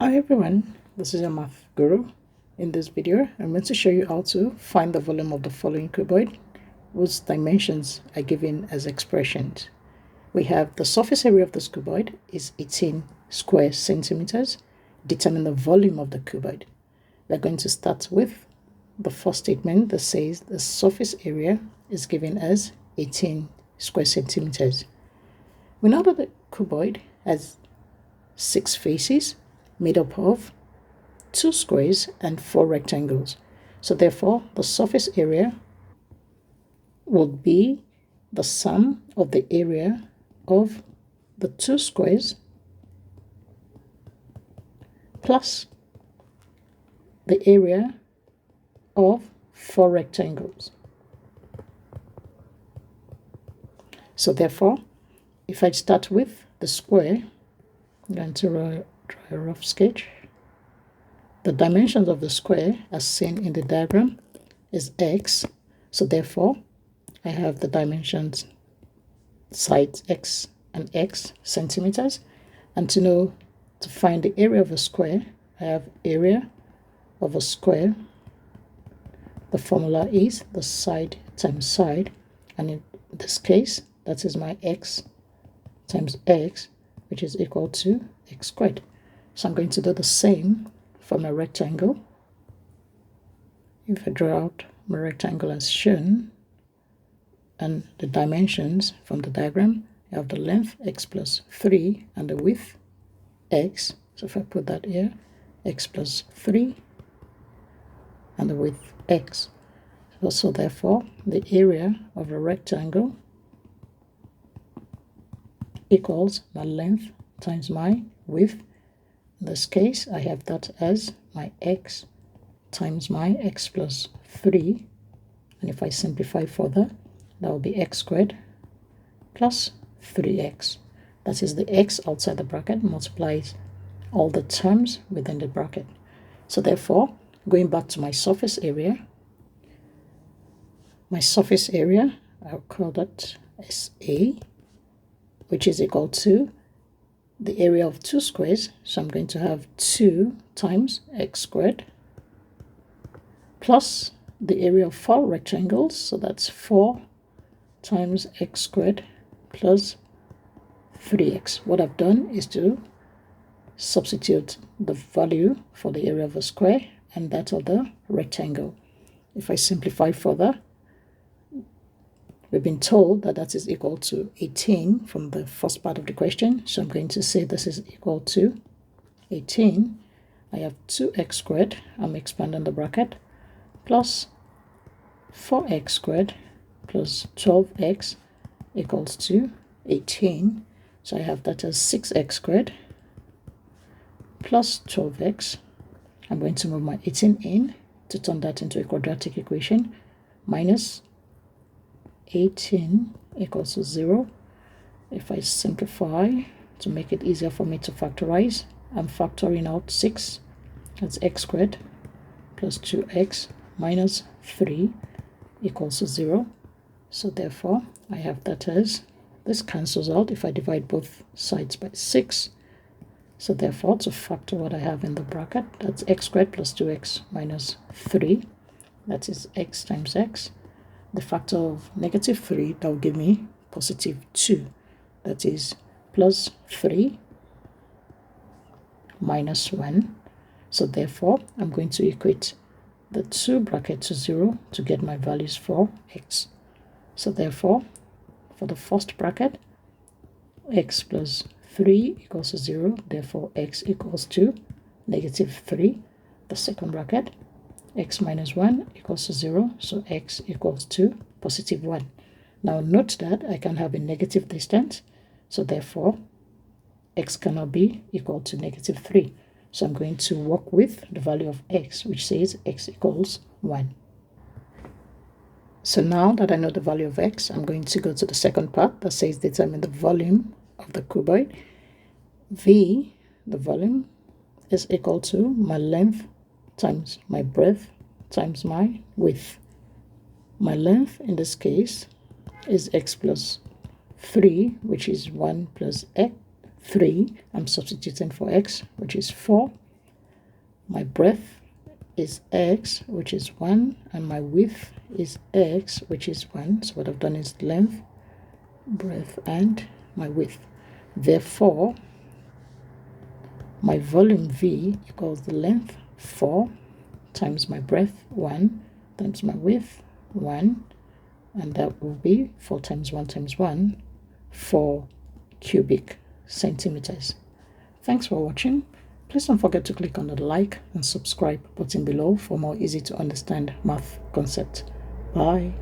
Hi everyone, this is your math guru. In this video, I'm going to show you how to find the volume of the following cuboid, whose dimensions are given as expressions. We have the surface area of this cuboid is 18 square centimeters. Determine the volume of the cuboid. We're going to start with the first statement that says the surface area is given as 18 square centimeters. We know that the cuboid has 6 faces made up of 2 squares and 4 rectangles. So therefore, the surface area would be the sum of the area of the 2 squares plus the area of 4 rectangles. So therefore, if I start with the square, I'm going to draw a rough sketch. The dimensions of the square, as seen in the diagram, is x. So therefore, I have the dimensions sides x and x centimeters. And to find the area of a square, I have area of a square. The formula is the side times side. And in this case, that is my x times x, which is equal to x squared. So I'm going to do the same for my rectangle. If I draw out my rectangle as shown, and the dimensions from the diagram, I have the length x plus 3 and the width x. So if I put that here, x plus 3 and the width x. So therefore, the area of a rectangle equals my length times my width. In this case, I have that as my x times my x plus 3. And if I simplify further, that will be x squared plus 3x. That is the x outside the bracket multiplies all the terms within the bracket. So therefore, going back to my surface area, I'll call that SA, which is equal to the area of 2 squares. So I'm going to have 2 times x squared plus the area of 4 rectangles. So that's 4 times x squared plus 3x. What I've done is to substitute the value for the area of a square and that of the rectangle. If I simplify further, we've been told that that is equal to 18 from the first part of the question. So I'm going to say this is equal to 18. I have 2x squared. I'm expanding the bracket. Plus 4x squared plus 12x equals to 18. So I have that as 6x squared plus 12x. I'm going to move my 18 in to turn that into a quadratic equation. Minus 18 equals to 0. If I simplify to make it easier for me to factorize, I'm factoring out 6. That's x squared plus 2x minus 3 equals to 0. So therefore, I have that as, this cancels out if I divide both sides by 6. So therefore, to factor what I have in the bracket, that's x squared plus 2x minus 3. That is x times x. The factor of negative 3, that will give me positive 2. That is plus 3 minus 1. So therefore, I'm going to equate the 2 bracket to 0 to get my values for x. So therefore, for the first bracket, x plus 3 equals to 0. Therefore, x equals to negative 3. The second bracket, x minus 1 equals to 0, so x equals to positive 1. Now note that I can have a negative distance, so therefore x cannot be equal to negative 3. So I'm going to work with the value of x, which says x equals 1. So now that I know the value of x, I'm going to go to the second part that says determine the volume of the cuboid. V, the volume, is equal to my length times my breadth times my width. My length in this case is x plus 3, which is 1 plus x 3. I'm substituting for x, which is 4. my breadth is x, which is 1, and my width is x, which is 1. So what I've done is length, breadth, and my width. Therefore, my volume V equals the length 4 times my breadth 1 times my width 1, and that will be 4 times 1 times 1, 4 cubic centimeters. Thanks for watching. Please don't forget to click on the like and subscribe button below for more easy to understand math concepts. Bye.